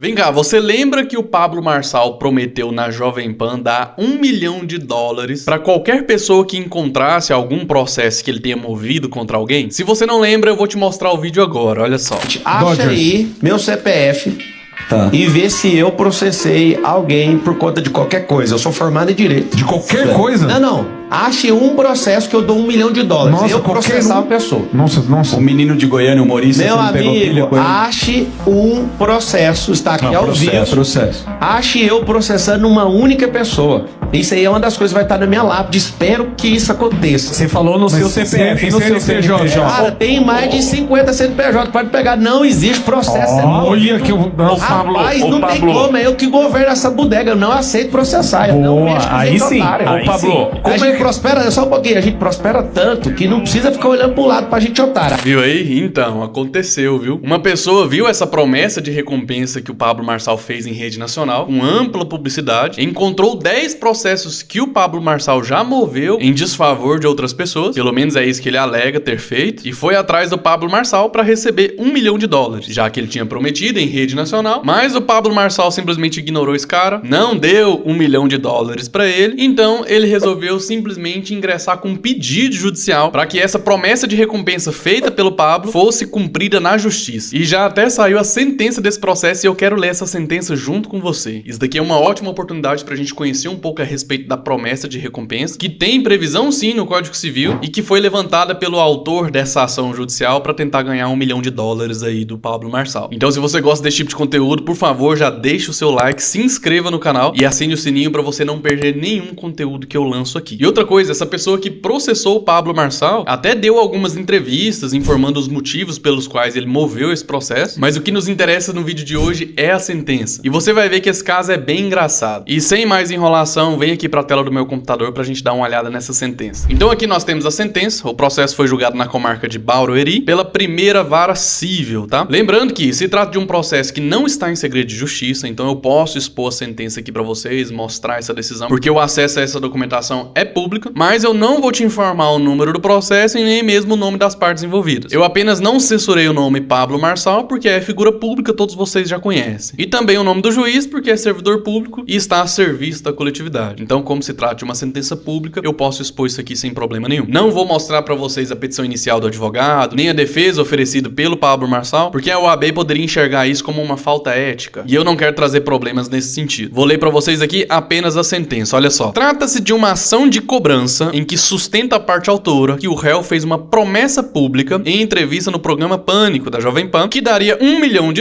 Vem cá, você lembra que o Pablo Marçal prometeu na Jovem Pan dar $1 milhão para qualquer pessoa que encontrasse algum processo que ele tenha movido contra alguém? Se você não lembra, eu vou te mostrar o vídeo agora, olha só. Acha aí meu CPF e vê se eu processei alguém por conta de qualquer coisa. Eu sou formado em Direito. De qualquer coisa? Não. Ache um processo que eu dou $1 milhão. Nossa, eu processar uma pessoa. Nossa. O menino de Goiânia, humorista, Meu você não pegou pilha amigo, com ele? ache um processo, está aqui ao vivo. Processo. Ache eu processando uma única pessoa. Isso aí é uma das coisas que vai estar na minha lápide. Espero que isso aconteça. Você falou no seu CPF e no seu CNPJ. Cara, tem mais de 50 CNPJ. Pode pegar, não existe processo. Olha que eu... Rapaz, não tem como. É eu que governo essa bodega. Eu não aceito processar. Eu não mexo com aí gente sim. otária. Aí Pablo, A gente prospera, só um pouquinho, a gente prospera tanto que não precisa ficar olhando pro lado pra gente otária. Viu aí? Então, aconteceu, viu? Uma pessoa viu essa promessa de recompensa que o Pablo Marçal fez em rede nacional, com ampla publicidade, encontrou 10 processos que o Pablo Marçal já moveu em desfavor de outras pessoas, pelo menos é isso que ele alega ter feito, e foi atrás do Pablo Marçal para receber $1 milhão, já que ele tinha prometido em rede nacional, mas o Pablo Marçal simplesmente ignorou esse cara, não deu $1 milhão para ele, então ele resolveu simplesmente ingressar com um pedido judicial para que essa promessa de recompensa feita pelo Pablo fosse cumprida na justiça. E já até saiu a sentença desse processo e eu quero ler essa sentença junto com você. Isso daqui é uma ótima oportunidade pra gente conhecer um pouco a respeito da promessa de recompensa, que tem previsão sim no Código Civil e que foi levantada pelo autor dessa ação judicial para tentar ganhar $1 milhão aí do Pablo Marçal. Então, se você gosta desse tipo de conteúdo, por favor, já deixa o seu like, se inscreva no canal e acende o sininho para você não perder nenhum conteúdo que eu lanço aqui. E outra coisa, essa pessoa que processou o Pablo Marçal até deu algumas entrevistas informando os motivos pelos quais ele moveu esse processo, mas o que nos interessa no vídeo de hoje é a sentença. E você vai ver que esse caso é bem engraçado. E sem mais enrolação, vem aqui para a tela do meu computador pra gente dar uma olhada nessa sentença. Então aqui nós temos a sentença, o processo foi julgado na comarca de Barueri pela primeira vara civil, tá? Lembrando que se trata de um processo que não está em segredo de justiça, então eu posso expor a sentença aqui pra vocês, mostrar essa decisão, porque o acesso a essa documentação é público, mas eu não vou te informar o número do processo e nem mesmo o nome das partes envolvidas. Eu apenas não censurei o nome Pablo Marçal porque é figura pública, todos vocês já conhecem. E também o nome do juiz porque é servidor público e está a serviço da coletividade. Então, como se trata de uma sentença pública, eu posso expor isso aqui sem problema nenhum. Não vou mostrar pra vocês a petição inicial do advogado, nem a defesa oferecida pelo Pablo Marçal, porque a OAB poderia enxergar isso como uma falta ética. E eu não quero trazer problemas nesse sentido. Vou ler pra vocês aqui apenas a sentença, olha só. Trata-se de uma ação de cobrança em que sustenta a parte autora que o réu fez uma promessa pública em entrevista no programa Pânico da Jovem Pan que daria $1 milhão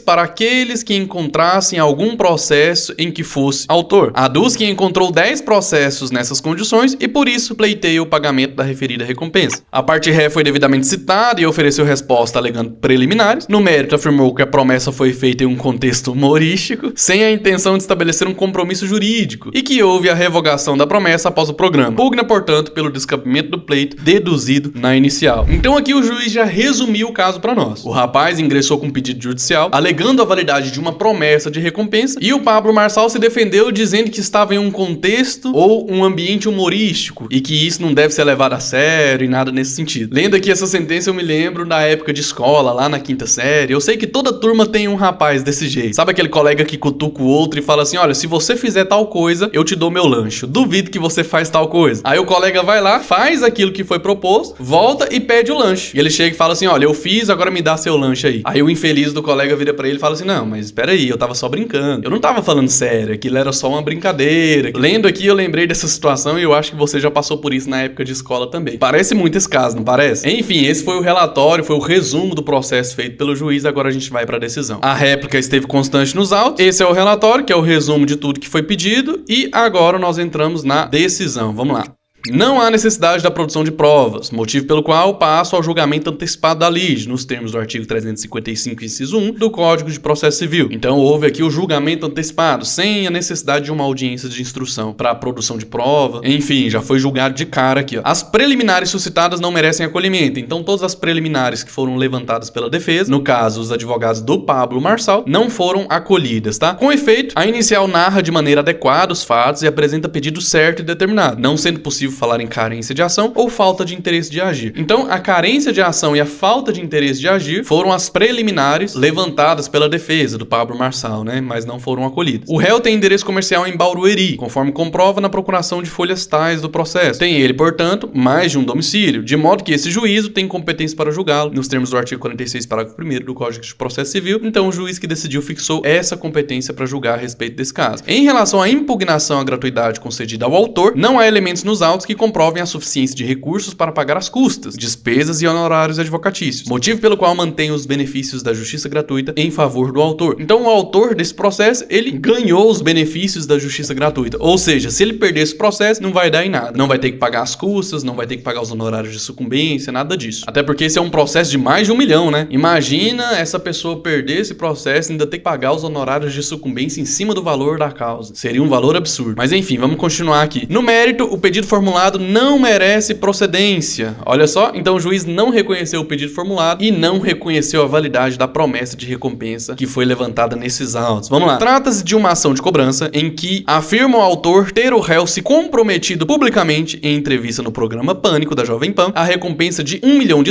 para aqueles que encontrassem algum processo em que fosse autor. Aduz que encontrou 10 processos nessas condições e por isso pleiteia o pagamento da referida recompensa. A parte ré foi devidamente citada e ofereceu resposta alegando preliminares. No mérito afirmou que a promessa foi feita em um contexto humorístico, sem a intenção de estabelecer um compromisso jurídico e que houve a revogação da promessa após o programa. Pugna, portanto, pelo descampamento do pleito deduzido na inicial. Então aqui o juiz já resumiu o caso para nós. O rapaz ingressou com pedido judicial, alegando a validade de uma promessa de recompensa, e o Pablo Marçal se defendeu dizendo que estava em um contexto ou um ambiente humorístico e que isso não deve ser levado a sério e nada nesse sentido. Lendo aqui essa sentença, eu me lembro da época de escola, lá na quinta série. Eu sei que toda turma tem um rapaz desse jeito. Sabe aquele colega que cutuca o outro e fala assim: olha, se você fizer tal coisa, eu te dou meu lanche. Duvido que você faz tal coisa. Aí o colega vai lá, faz aquilo que foi proposto, volta e pede o lanche. E ele chega e fala assim: olha, eu fiz, agora me dá seu lanche aí. Aí o infeliz do colega vira pra ele e fala assim: não, mas espera aí, eu tava só brincando. Eu não tava falando sério, aquilo era só uma brincadeira. Lendo aqui, eu lembrei dessa situação e eu acho que você já passou por isso na época de escola também. Parece muito esse caso, não parece? Enfim, esse foi o relatório, foi o resumo do processo feito pelo juiz, agora a gente vai pra decisão. A réplica esteve constante nos autos, esse é o relatório, que é o resumo de tudo que foi pedido, e agora nós entramos na decisão. Vamos lá. Não há necessidade da produção de provas, motivo pelo qual passo ao julgamento antecipado da lide, nos termos do artigo 355, inciso 1 do Código de Processo Civil. Então houve aqui o julgamento antecipado, sem a necessidade de uma audiência de instrução para a produção de prova. Enfim, já foi julgado de cara aqui, ó. As preliminares suscitadas não merecem acolhimento, então todas as preliminares que foram levantadas pela defesa, no caso os advogados do Pablo Marçal, não foram acolhidas, tá? Com efeito, a inicial narra de maneira adequada os fatos e apresenta pedido certo e determinado, não sendo possível falar em carência de ação ou falta de interesse de agir. Então, a carência de ação e a falta de interesse de agir foram as preliminares levantadas pela defesa do Pablo Marçal, né? Mas não foram acolhidas. O réu tem endereço comercial em Barueri, conforme comprova na procuração de folhas tais do processo. Tem ele, portanto, mais de um domicílio, de modo que esse juízo tem competência para julgá-lo, nos termos do artigo 46, parágrafo 1º do Código de Processo Civil. Então, o juiz que decidiu fixou essa competência para julgar a respeito desse caso. Em relação à impugnação à gratuidade concedida ao autor, não há elementos nos autos que comprovem a suficiência de recursos para pagar as custas, despesas e honorários advocatícios, motivo pelo qual mantém os benefícios da justiça gratuita em favor do autor. Então, o autor desse processo, ele ganhou os benefícios da justiça gratuita, ou seja, se ele perder esse processo, não vai dar em nada. Não vai ter que pagar as custas, não vai ter que pagar os honorários de sucumbência, nada disso. Até porque esse é um processo de mais de 1 milhão, né? Imagina essa pessoa perder esse processo e ainda ter que pagar os honorários de sucumbência em cima do valor da causa. Seria um valor absurdo. Mas enfim, vamos continuar aqui. No mérito, o pedido formulado não merece procedência. Olha só, então o juiz não reconheceu o pedido formulado e não reconheceu a validade da promessa de recompensa que foi levantada nesses autos. Vamos lá. Trata-se de uma ação de cobrança em que afirma o autor ter o réu se comprometido publicamente em entrevista no programa Pânico da Jovem Pan a recompensa de $1 milhão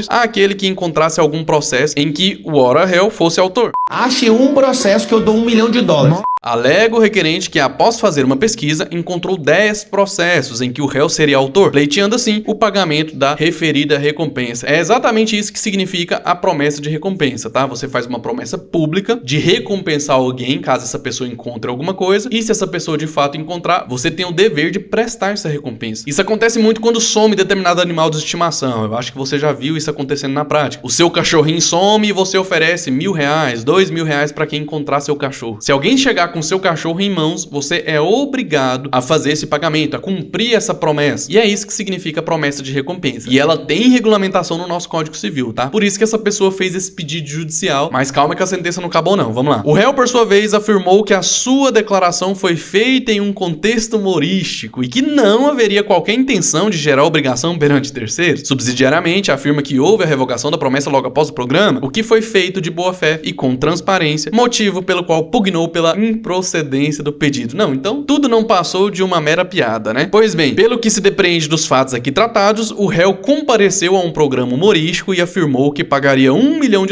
àquele que encontrasse algum processo em que o ora réu fosse autor. Ache um processo que eu dou $1 milhão. Alega o requerente que, após fazer uma pesquisa, encontrou 10 processos em que o réu seria autor, pleiteando assim o pagamento da referida recompensa. É exatamente isso que significa a promessa de recompensa, tá? Você faz uma promessa pública de recompensar alguém caso essa pessoa encontre alguma coisa, e se essa pessoa de fato encontrar, você tem o dever de prestar essa recompensa. Isso acontece muito quando some determinado animal de estimação. Eu acho que você já viu isso acontecendo na prática. O seu cachorrinho some e você oferece R$1.000, R$2.000 para quem encontrar seu cachorro. Se alguém chegar com seu cachorro em mãos, você é obrigado a fazer esse pagamento, a cumprir essa promessa. E é isso que significa a promessa de recompensa. E ela tem regulamentação no nosso Código Civil, tá? Por isso que essa pessoa fez esse pedido judicial, mas calma que a sentença não acabou não, vamos lá. O réu, por sua vez, afirmou que a sua declaração foi feita em um contexto humorístico e que não haveria qualquer intenção de gerar obrigação perante terceiros. Subsidiariamente, afirma que houve a revogação da promessa logo após o programa, o que foi feito de boa fé e com transparência, motivo pelo qual pugnou pela improcedência do pedido. Não, então tudo não passou de uma mera piada, né? Pois bem, pelo que se depreende dos fatos aqui tratados, o réu compareceu a um programa humorístico e afirmou que pagaria $1 milhão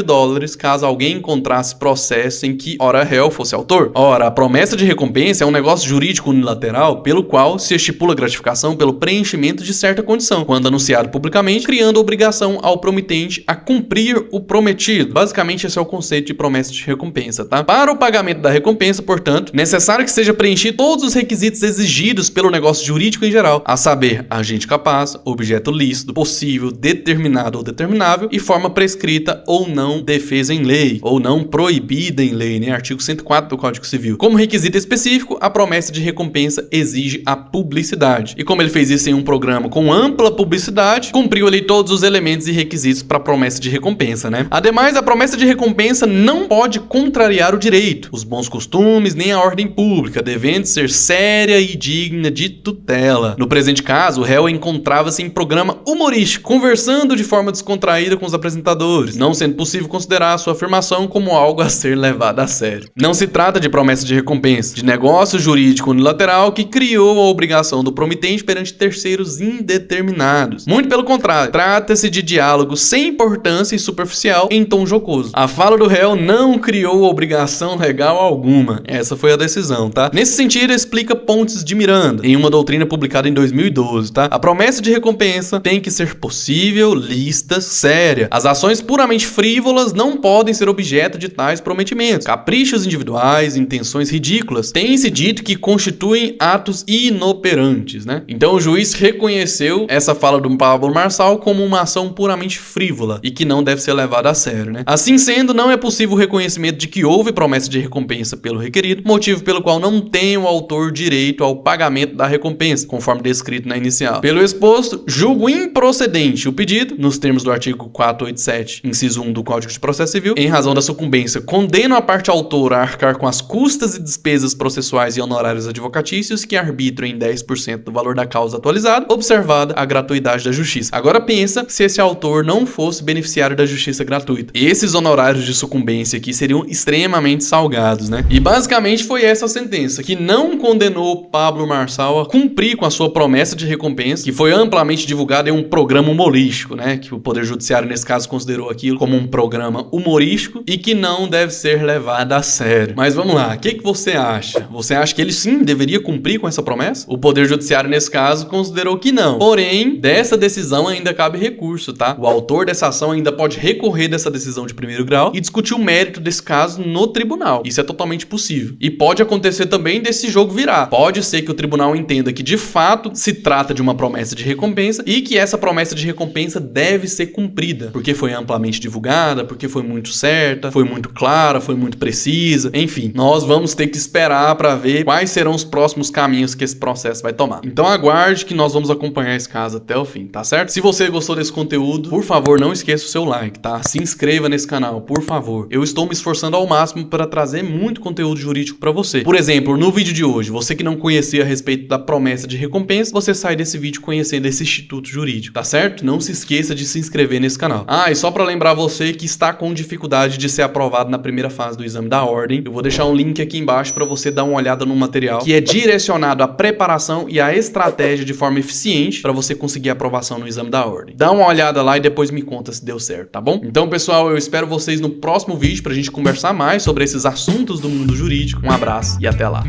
caso alguém encontrasse processo em que ora réu fosse autor. Ora, a promessa de recompensa é um negócio jurídico unilateral pelo qual se estipula gratificação pelo preenchimento de certa condição, quando anunciado publicamente, criando obrigação ao promitente a cumprir o prometido. Basicamente, esse é o conceito de promessa de recompensa, tá? Para o pagamento da recompensa, portanto, necessário que seja preenchido todos os requisitos exigidos pelo negócio jurídico em geral, a saber, agente capaz, objeto lícito, possível, determinado ou determinável e forma prescrita ou não defesa em lei, ou não proibida em lei, né? Artigo 104 do Código Civil. Como requisito específico, a promessa de recompensa exige a publicidade. E como ele fez isso em um programa com ampla publicidade, cumpriu ali todos os elementos e requisitos para a promessa de recompensa, né? Ademais, a promessa de recompensa não pode contrariar o direito, os bons costumes, nem a ordem pública, devendo ser séria e digna de tutela. No presente caso, o réu encontrava-se em programa humorístico, conversando de forma descontraída com os apresentadores, não sendo possível considerar a sua afirmação como algo a ser levado a sério. Não se trata de promessa de recompensa, de negócio jurídico unilateral que criou a obrigação do promitente perante terceiros indeterminados. Muito pelo contrário, trata-se de diálogo sem importância e superficial em tom jocoso. A fala do réu não criou obrigação legal alguma. Essa foi a decisão, tá? Nesse sentido, explica Pontes de Miranda, em uma doutrina publicada em 2012, tá? A promessa de recompensa tem que ser possível, lícita, séria. As ações puramente frívolas não podem ser objeto de tais prometimentos. Caprichos individuais, intenções ridículas, tem-se dito que constituem atos inoperantes, né? Então o juiz reconheceu essa fala do Pablo Marçal como uma ação puramente frívola e que não deve ser levada a sério, né? Assim sendo, não é possível o reconhecimento de que houve promessa de recompensa pelo requerido, motivo pelo qual não tem o autor direito ao pagamento da recompensa, conforme descrito na inicial. Pelo exposto, julgo improcedente o pedido, nos termos do artigo 487, inciso 1 do Código de Processo Civil, em razão da sucumbência, condeno a parte autora a arcar com as custas e despesas processuais e honorários advocatícios que arbitram em 10% do valor da causa atualizada, observada a gratuidade da justiça. Agora pensa se esse autor não fosse beneficiário da justiça gratuita. Esses honorários de sucumbência aqui seriam extremamente salgados, né? E basicamente Basicamente foi essa a sentença, que não condenou Pablo Marçal a cumprir com a sua promessa de recompensa, que foi amplamente divulgada em um programa humorístico, né? Que o Poder Judiciário, nesse caso, considerou aquilo como um programa humorístico e que não deve ser levado a sério. Mas vamos lá, o que você acha? Você acha que ele sim deveria cumprir com essa promessa? O Poder Judiciário, nesse caso, considerou que não. Porém, dessa decisão ainda cabe recurso, tá? O autor dessa ação ainda pode recorrer dessa decisão de primeiro grau e discutir o mérito desse caso no tribunal. Isso é totalmente possível. E pode acontecer também desse jogo virar. Pode ser que o tribunal entenda que de fato se trata de uma promessa de recompensa e que essa promessa de recompensa deve ser cumprida, porque foi amplamente divulgada, porque foi muito certa, foi muito clara, foi muito precisa. Enfim, nós vamos ter que esperar para ver quais serão os próximos caminhos que esse processo vai tomar. Então aguarde que nós vamos acompanhar esse caso até o fim, tá certo? Se você gostou desse conteúdo, por favor, não esqueça o seu like, tá? Se inscreva nesse canal, por favor. Eu estou me esforçando ao máximo para trazer muito conteúdo jurídico para você. Por exemplo, no vídeo de hoje, você que não conhecia a respeito da promessa de recompensa, você sai desse vídeo conhecendo esse instituto jurídico, tá certo? Não se esqueça de se inscrever nesse canal. Ah, e só para lembrar você que está com dificuldade de ser aprovado na primeira fase do exame da ordem, eu vou deixar um link aqui embaixo para você dar uma olhada no material que é direcionado à preparação e à estratégia de forma eficiente para você conseguir a aprovação no exame da ordem. Dá uma olhada lá e depois me conta se deu certo, tá bom? Então, pessoal, eu espero vocês no próximo vídeo pra gente conversar mais sobre esses assuntos do mundo jurídico. Um abraço e até lá.